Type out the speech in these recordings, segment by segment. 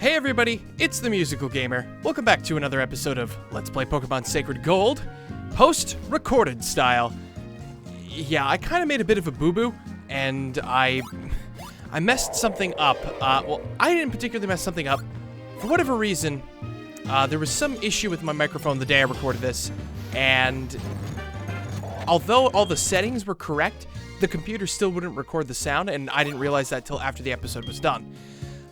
Hey everybody, it's the Musical Gamer. Welcome back to another episode of Let's Play Pokemon Sacred Gold, post-recorded style. Yeah, I kind of made a bit of a boo-boo, and I messed something up. Well, I didn't particularly mess something up. For whatever reason, there was some issue with my microphone the day I recorded this, and although all the settings were correct, the computer still wouldn't record the sound, and I didn't realize that till after the episode was done.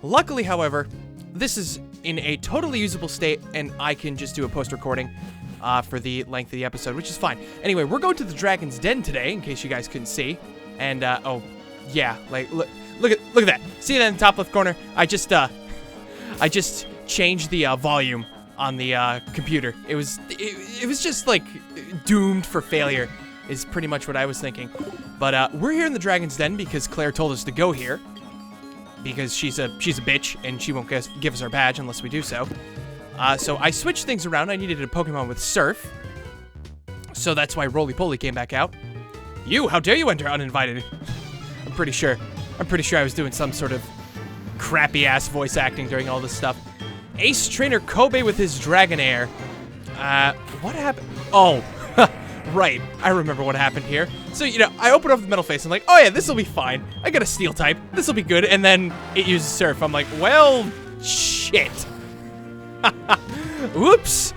Luckily, however, this is in a totally usable state, and I can just do a post-recording for the length of the episode, which is fine. Anyway, we're going to the Dragon's Den today, in case you guys couldn't see. And, oh, yeah, like, look at that. See that in the top left corner? I just changed the volume on the computer. It was just, like, doomed for failure, is pretty much what I was thinking. But, we're here in the Dragon's Den because Claire told us to go here. Because she's a bitch, and she won't give us our badge unless we do so. So I switched things around. I needed a Pokemon with Surf. So that's why Roly-Poly came back out. You, how dare you enter uninvited? I'm pretty sure I was doing some sort of crappy-ass voice acting during all this stuff. Ace Trainer Kobe with his Dragonair. What happened? Oh, right. I remember what happened here. So, you know, I open up the Metal Face. I'm like, oh yeah, this will be fine. I got a Steel type. This will be good. And then it uses Surf. I'm like, well, shit. Whoops.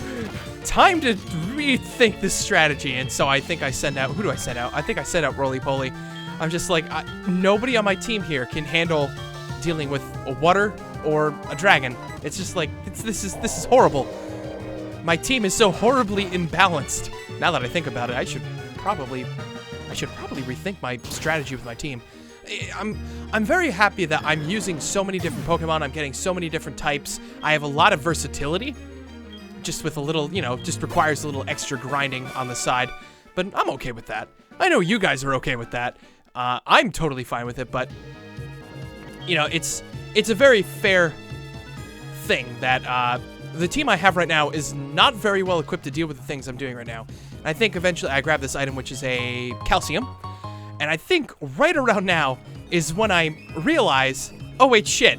Time to rethink this strategy. And so I think I send out... Who do I send out? I think I send out Roly-Poly. I'm just like, nobody on my team here can handle dealing with a water or a dragon. It's just like, this is horrible. My team is so horribly imbalanced. Now that I think about it, I should probably rethink my strategy with my team. I'm very happy that I'm using so many different Pokemon. I'm getting so many different types. I have a lot of versatility. Just with a little, you know, just requires a little extra grinding on the side. But I'm okay with that. I know you guys are okay with that. I'm totally fine with it, but you know, it's a very fair thing that the team I have right now is not very well equipped to deal with the things I'm doing right now. And I think eventually I grab this item, which is a Calcium. And I think right around now is when I realize, oh wait, shit.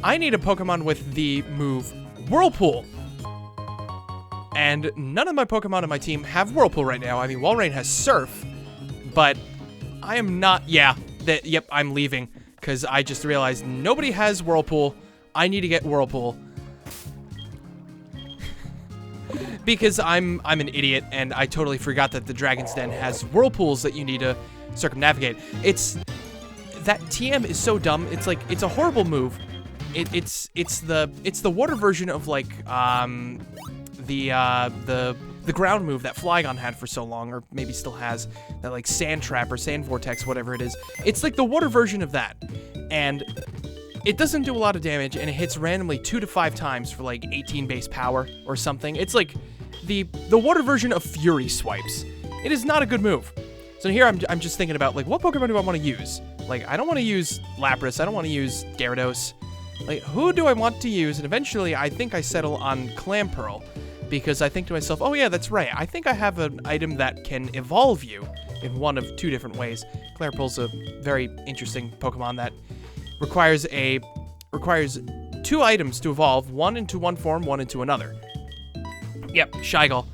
I need a Pokemon with the move Whirlpool. And none of my Pokemon on my team have Whirlpool right now. I mean, Walrein has Surf, but I am not, yep, I'm leaving. Because I just realized nobody has Whirlpool. I need to get Whirlpool. Because I'm an idiot, and I totally forgot that the Dragon's Den has whirlpools that you need to circumnavigate. That TM is so dumb. It's like, it's a horrible move. It's the water version of like the ground move that Flygon had for so long, or maybe still has, that like Sand Trap or Sand Vortex, whatever it is. It's like the water version of that, and it doesn't do a lot of damage, and it hits randomly 2 to 5 times for like 18 base power or something. It's like the water version of Fury Swipes. It is not a good move. So here I'm just thinking about, like, what Pokemon do I want to use? Like, I don't want to use Lapras. I don't want to use Gyarados. Like, who do I want to use? And eventually, I think I settle on Clamperl, because I think to myself, oh yeah, that's right. I think I have an item that can evolve you in one of 2 different ways. Clamperl's a very interesting Pokemon that requires 2 items to evolve, one into one form, one into another. Yep, Shygol.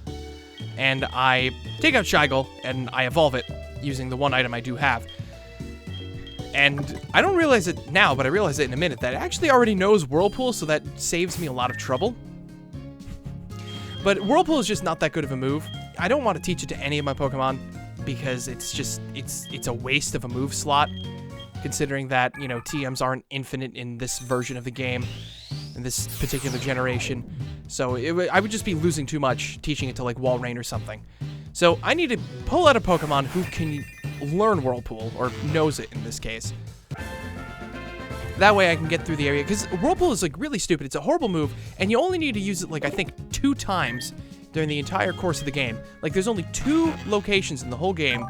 And I take out Shygol, and I evolve it using the one item I do have. And I don't realize it now, but I realize it in a minute, that it actually already knows Whirlpool, so that saves me a lot of trouble. But Whirlpool is just not that good of a move. I don't want to teach it to any of my Pokemon, because it's a waste of a move slot. Considering that, you know, TMs aren't infinite in this version of the game, in this particular generation. So I would just be losing too much teaching it to, like, Walrein or something. So I need to pull out a Pokemon who can learn Whirlpool, or knows it in this case. That way I can get through the area, because Whirlpool is, like, really stupid. It's a horrible move, and you only need to use it, like, I think 2 times during the entire course of the game. Like, there's only 2 locations in the whole game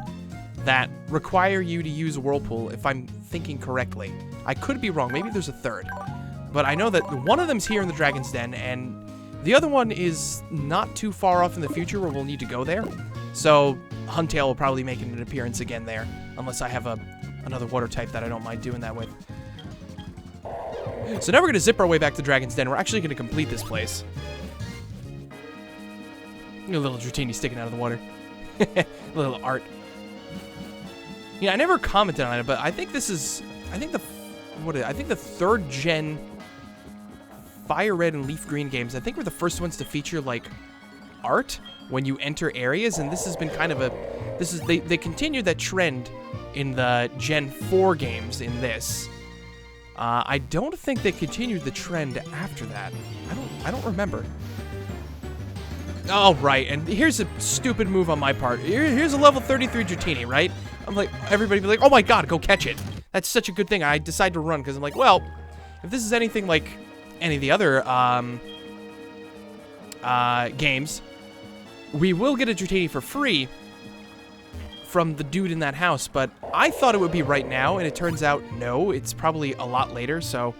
that require you to use Whirlpool, if I'm thinking correctly. I could be wrong. Maybe there's a 3rd. But I know that one of them's here in the Dragon's Den, and the other one is not too far off in the future where we'll need to go there. So Huntail will probably make an appearance again there, unless I have another water type that I don't mind doing that with. So now we're going to zip our way back to Dragon's Den. We're actually going to complete this place. A little Dratini sticking out of the water. A little art. Yeah, I never commented on it, but I think this is... I think the 3rd gen Fire Red and Leaf Green games, I think were the first ones to feature, like, art when you enter areas, and this has been kind of a... They continued that trend in the Gen 4 games in this. I don't think they continued the trend after that. I don't remember. Oh, right, and here's a stupid move on my part. Here's a level 33 Dratini, right? I'm like, everybody be like, oh my god, go catch it. That's such a good thing. I decide to run, because I'm like, well, if this is anything like any of the other games, we will get a Dratini for free from the dude in that house, but I thought it would be right now, and it turns out, no, it's probably a lot later, so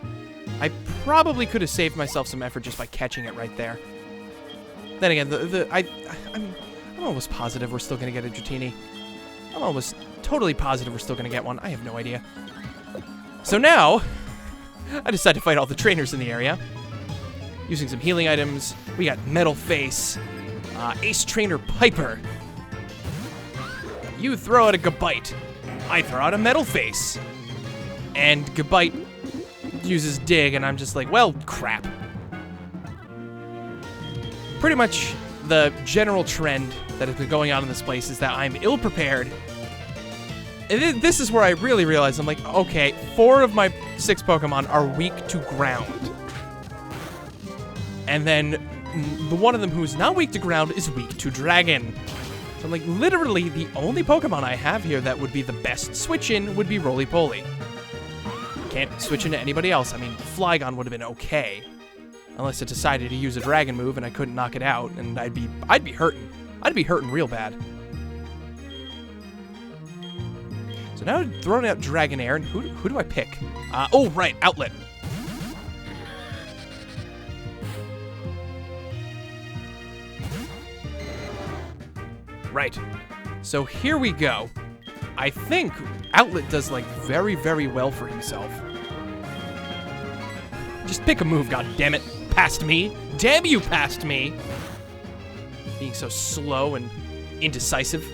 I probably could have saved myself some effort just by catching it right there. Then again, I'm almost positive we're still going to get a Dratini. I'm almost totally positive we're still going to get one. I have no idea. So now, I decide to fight all the trainers in the area. Using some healing items. We got Metal Face, Ace Trainer Piper. You throw out a Gabite. I throw out a Metal Face. And Gabite uses Dig, and I'm just like, well, crap. Pretty much the general trend that has been going on in this place is that I'm ill-prepared. And this is where I really realize, I'm like, okay, 4 of my 6 Pokemon are weak to ground. And then the one of them who's not weak to ground is weak to dragon. So I'm like, literally, the only Pokemon I have here that would be the best switch-in would be Roly-Poly. Can't switch into anybody else. I mean, Flygon would have been okay. Unless it decided to use a dragon move and I couldn't knock it out, and I'd be hurting. I'd be hurting real bad. So now throwing out Dragonair, and who do I pick? Oh, right, Outlet. Right. So here we go. I think Outlet does, like, very, very well for himself. Just pick a move, goddammit. Past me. Damn you, past me. Being so slow and indecisive.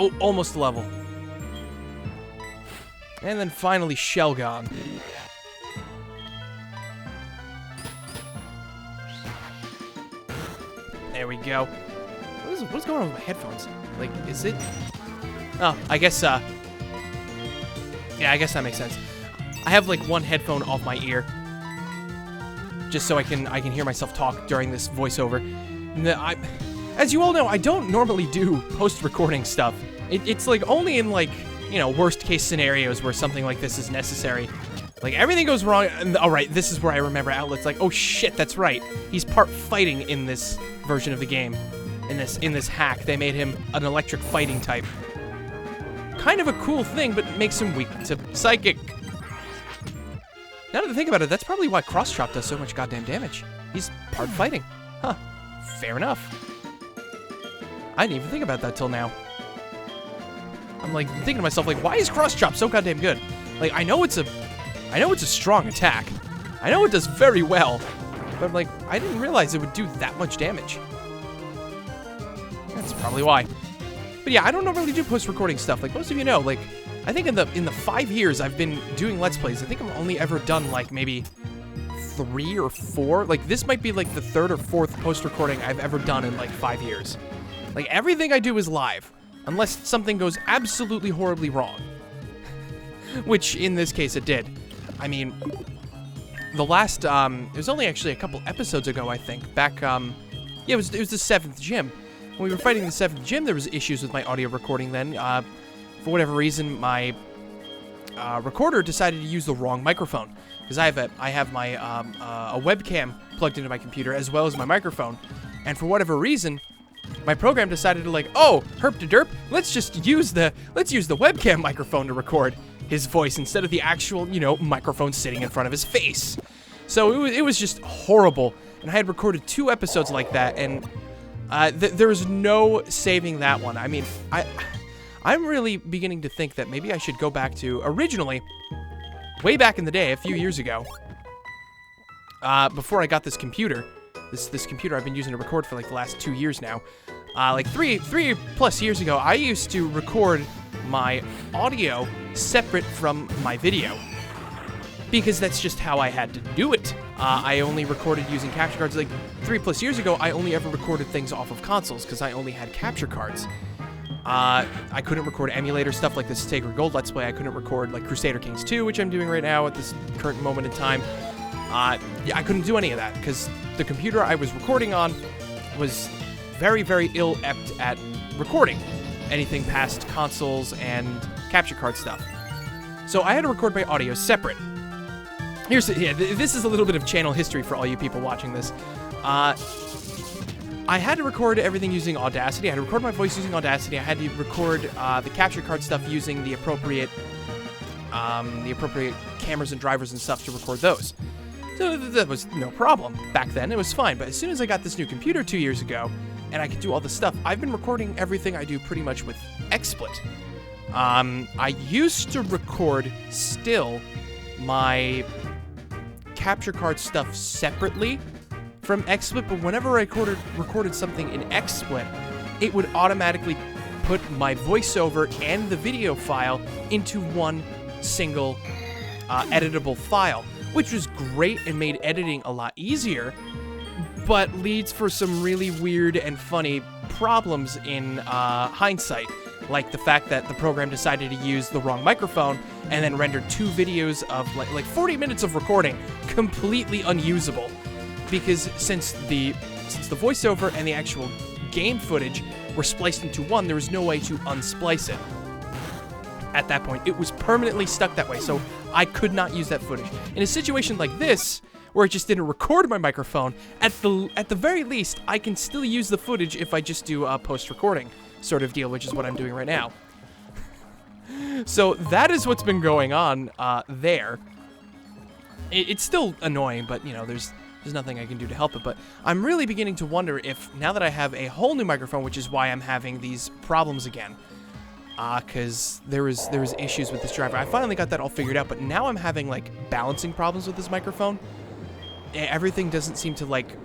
Oh, almost level. And then finally Shelgon. There we go. What's going on with my headphones? Like, is it... Oh, I guess, yeah, I guess that makes sense. I have, like, one headphone off my ear. Just so I can hear myself talk during this voiceover. As you all know, I don't normally do post-recording stuff. It's, like, only in, like, you know, worst-case scenarios where something like this is necessary. Like, everything goes wrong, and, alright, this is where I remember Outlet's like, oh shit, that's right. He's part fighting in this version of the game. In this hack, they made him an electric fighting type. Kind of a cool thing, but makes him weak to Psychic. Now that I think about it, that's probably why Cross Chop does so much goddamn damage. He's part fighting. Huh. Fair enough. I didn't even think about that till now. I'm like thinking to myself, like, why is Cross Chop so goddamn good? Like, I know it's a strong attack. I know it does very well, but I'm like, I didn't realize it would do that much damage. That's probably why. But yeah, I don't normally do post-recording stuff. Like most of you know, like, I think in the 5 years I've been doing Let's Plays, I think I've only ever done like maybe 3 or 4. Like this might be like the 3rd or 4th post-recording I've ever done in like 5 years. Like everything I do is live, unless something goes absolutely horribly wrong. Which in this case it did. I mean, the last, it was only actually a couple episodes ago, I think, back, yeah, it was the 7th gym. When we were fighting the 7th gym, there was issues with my audio recording then. For whatever reason, my recorder decided to use the wrong microphone. Because I have my a webcam plugged into my computer as well as my microphone. And for whatever reason, my program decided to like, oh, herp de derp, let's use the webcam microphone to record his voice instead of the actual, you know, microphone sitting in front of his face. So it was just horrible. And I had recorded 2 episodes like that, and there was no saving that one. I mean, I'm really beginning to think that maybe I should go back to originally, way back in the day, a few years ago, before I got this computer. This computer I've been using to record for like the last 2 years now. Like three plus years ago, I used to record my audio separate from my video, because that's just how I had to do it. I only recorded using capture cards. Like 3+ years ago, I only ever recorded things off of consoles because I only had capture cards. I couldn't record emulator stuff like this Sacred Gold Let's Play. I couldn't record like Crusader Kings 2, which I'm doing right now at this current moment in time. I couldn't do any of that because the computer I was recording on was very, very ill-apt at recording anything past consoles and capture card stuff. So I had to record my audio separate. This is a little bit of channel history for all you people watching this. I had to record everything using Audacity. I had to record my voice using Audacity. I had to record the capture card stuff using the appropriate cameras and drivers and stuff to record those. So that was no problem. Back then, it was fine. But as soon as I got this new computer 2 years ago, and I could do all this stuff, I've been recording everything I do pretty much with XSplit. I used to record still my capture card stuff separately from XSplit, but whenever I recorded something in XSplit, it would automatically put my voiceover and the video file into one single editable file, which was great and made editing a lot easier, but leads for some really weird and funny problems in hindsight, like the fact that the program decided to use the wrong microphone and then rendered 2 videos of like 40 minutes of recording completely unusable, because since the voiceover and the actual game footage were spliced into one, there was no way to unsplice it. At that point, it was permanently stuck that way, so I could not use that footage. In a situation like this, where it just didn't record my microphone, at the very least, I can still use the footage if I just do a post-recording sort of deal, which is what I'm doing right now. So that is what's been going on there. It's still annoying, but, you know, there's nothing I can do to help it. But I'm really beginning to wonder if, now that I have a whole new microphone, which is why I'm having these problems again, because there was issues with this driver. I finally got that all figured out, but now I'm having, like, balancing problems with this microphone. Everything doesn't seem to, like,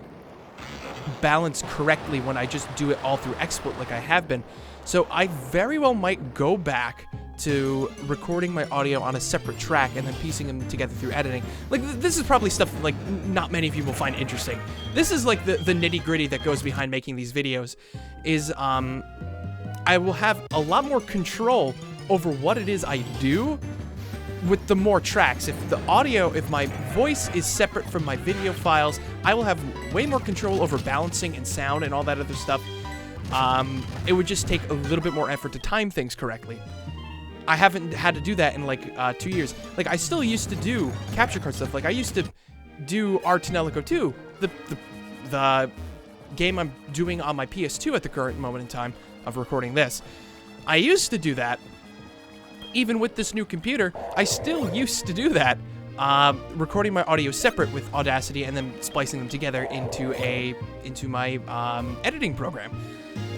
balance correctly when I just do it all through XSplit like I have been. So I very well might go back to recording my audio on a separate track and then piecing them together through editing. Like, this is probably stuff, like, not many people find interesting. This is, like, the nitty-gritty that goes behind making these videos, is, I will have a lot more control over what it is I do with the more tracks. If my voice is separate from my video files, I will have way more control over balancing and sound and all that other stuff. It would just take a little bit more effort to time things correctly. I haven't had to do that in like 2 years. Like, I still used to do capture card stuff. Like, I used to do Artanelico 2, the game I'm doing on my PS2 at the current moment in time of recording this. I used to do that. Even with this new computer, I still used to do that. Recording my audio separate with Audacity and then splicing them together into my editing program.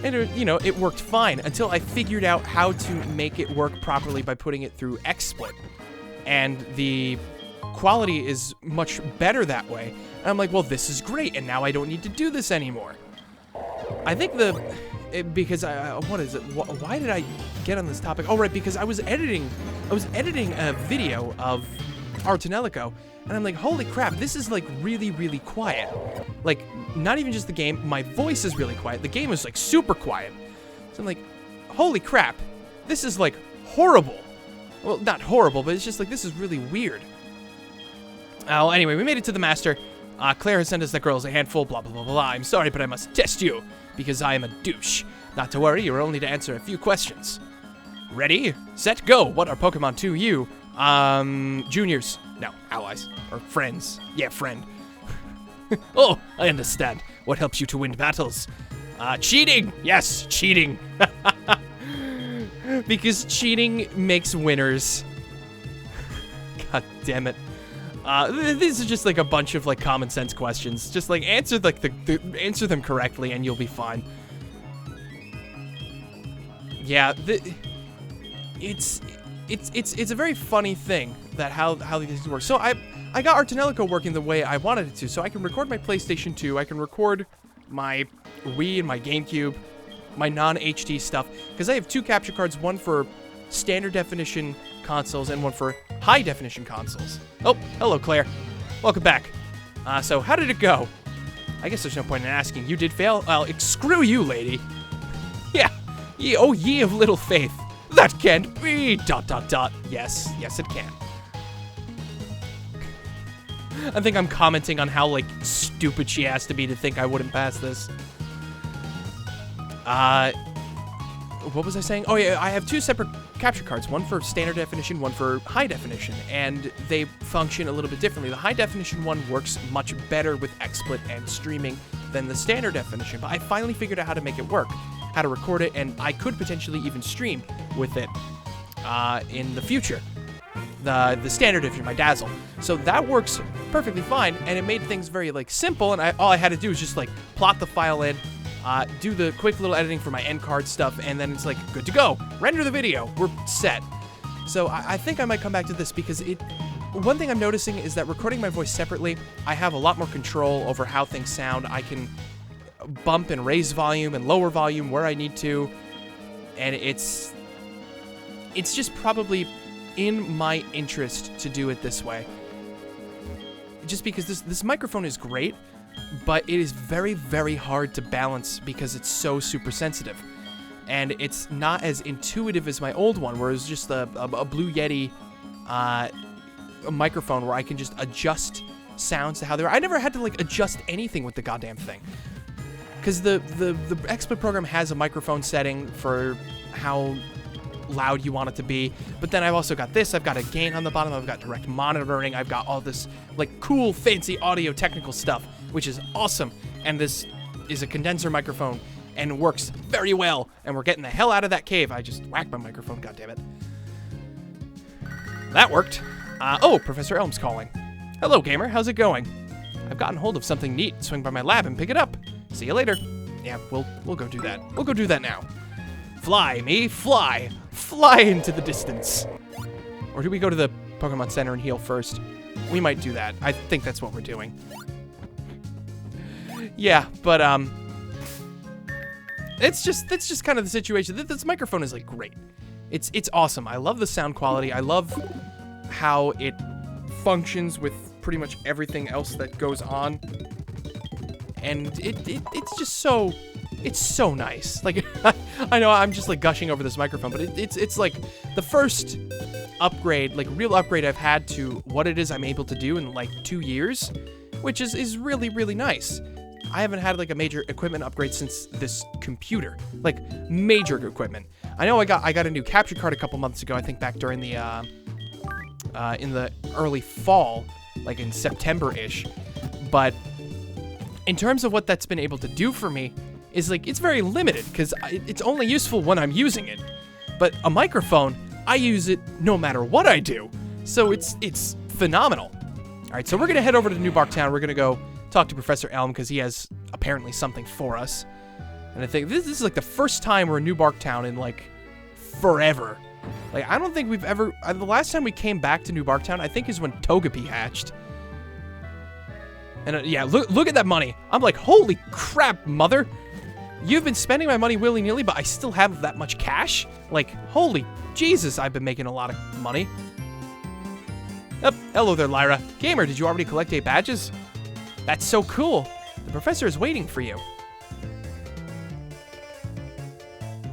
And it worked fine until I figured out how to make it work properly by putting it through XSplit. And the quality is much better that way. And I'm like, well, this is great, and now I don't need to do this anymore. I think because what is it? Why did I get on this topic? Oh, right, because I was editing a video of Artanelico, and I'm like, holy crap, this is like really, really quiet. Like, not even just the game, my voice is really quiet. The game is like super quiet. So I'm like, holy crap, this is like horrible. Well, not horrible, but it's just like, this is really weird. Oh, anyway, we made it to the master. Claire has sent us that girl is a handful, blah, blah, blah, blah. I'm sorry, but I must test you, because I am a douche. Not to worry, you're only to answer a few questions. Ready, set, go. What are Pokemon to you? Juniors. No, allies. Or friends. Yeah, friend. Oh, I understand. What helps you to win battles? Cheating! Yes, cheating. Because cheating makes winners. God damn it. These are just like a bunch of like common sense questions. Just like answer answer them correctly and you'll be fine. Yeah, it's a very funny thing that how these things work. So I got Artanelico working the way I wanted it to, so I can record my PlayStation 2, I can record my Wii and my GameCube, my non-HD stuff, because I have 2 capture cards, one for standard definition consoles and one for high definition consoles. Oh, hello Claire. Welcome back. So how did it go? I guess there's no point in asking. You did fail? Well, screw you, lady. Yeah. Oh, ye of little faith. That can't be. ... Yes, yes it can. I think I'm commenting on how, like, stupid she has to be to think I wouldn't pass this. What was I saying? Oh, yeah, I have 2 separate capture cards. One for standard definition, one for high definition. And they function a little bit differently. The high definition one works much better with XSplit and streaming than the standard definition. But I finally figured out how to make it work, how to record it, and I could potentially even stream with it in the future. The standard definition, my Dazzle. So that works perfectly fine, and it made things very, like, simple, and all I had to do was just, like, plot the file in, do the quick little editing for my end card stuff, and then it's like, good to go. Render the video. We're set. So I think I might come back to this because one thing I'm noticing is that recording my voice separately, I have a lot more control over how things sound. I can bump and raise volume and lower volume where I need to, and it's just probably in my interest to do it this way. Just because this microphone is great, but it is very, very hard to balance because it's so super sensitive. And it's not as intuitive as my old one, where it was just a Blue Yeti a microphone where I can just adjust sounds to how they are. I never had to, like, adjust anything with the goddamn thing. Because the XSplit program has a microphone setting for how loud you want it to be, but then I've also got this, I've got a gain on the bottom, I've got direct monitoring, I've got all this, like, cool, fancy audio technical stuff, which is awesome, and this is a condenser microphone, and works very well, and we're getting the hell out of that cave. I just whacked my microphone, goddammit. That worked. Oh, Professor Elm's calling. Hello, gamer, how's it going? I've gotten hold of something neat. Swing by my lab and pick it up. See you later. Yeah, we'll go do that. We'll go do that now. Fly, me, fly! Fly into the distance! Or do we go to the Pokemon Center and heal first? We might do that. I think that's what we're doing. Yeah, but, that's just kind of the situation. This microphone is, like, great. It's awesome. I love the sound quality. I love how it functions with pretty much everything else that goes on. And it's just so... It's so nice. Like, I know I'm just, like, gushing over this microphone, but it's like the first upgrade, like, real upgrade I've had to what it is I'm able to do in, like, 2 years, which is really, really nice. I haven't had, like, a major equipment upgrade since this computer. Like, major equipment. I know I got a new capture card a couple months ago, I think back during the, in the early fall, like in September-ish. But in terms of what that's been able to do for me, is, like, it's very limited, because it's only useful when I'm using it. But a microphone, I use it no matter what I do. So it's phenomenal. All right, so we're going to head over to New Bark Town. We're going to go talk to Professor Elm, because he has apparently something for us. And I think this is, like, the first time we're in New Bark Town in, like, forever. Like, I don't think we've ever... the last time we came back to New Bark Town, I think, is when Togepi hatched. And, yeah, look at that money. I'm like, holy crap, mother. You've been spending my money willy-nilly, but I still have that much cash? Like, holy Jesus, I've been making a lot of money. Oh, hello there, Lyra. Gamer, did you already collect 8 badges? That's so cool. The professor is waiting for you.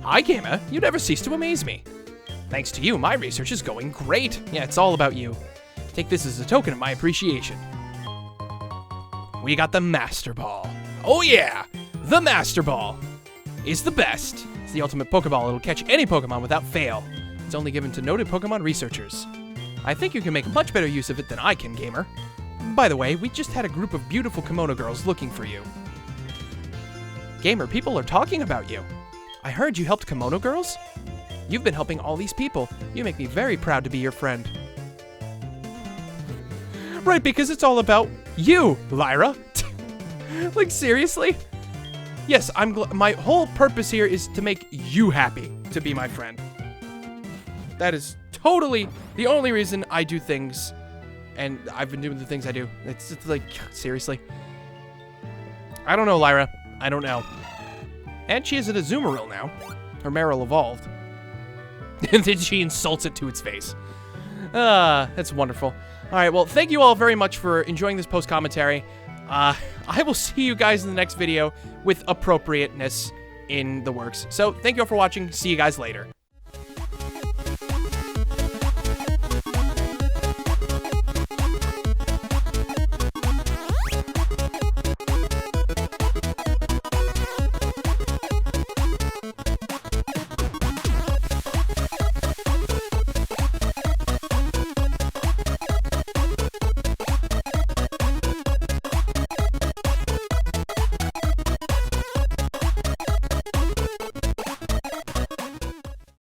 Hi, Gamer. You never cease to amaze me. Thanks to you, my research is going great. Yeah, it's all about you. Take this as a token of my appreciation. We got the Master Ball. Oh yeah! The Master Ball is the best. It's the ultimate Pokeball. It'll catch any Pokemon without fail. It's only given to noted Pokemon researchers. I think you can make much better use of it than I can, Gamer. By the way, we just had a group of beautiful kimono girls looking for you. Gamer, people are talking about you. I heard you helped kimono girls? You've been helping all these people. You make me very proud to be your friend. Right, because it's all about you, Lyra. Like, seriously? Yes, my whole purpose here is to make you happy to be my friend. That is totally the only reason I do things, and I've been doing the things I do. It's just like, seriously. I don't know, Lyra. I don't know. And she is an Azumarill now. Her Marill evolved. And then she insults it to its face. That's wonderful. All right, well, thank you all very much for enjoying this post-commentary. I will see you guys in the next video with appropriateness in the works. So, thank you all for watching. See you guys later.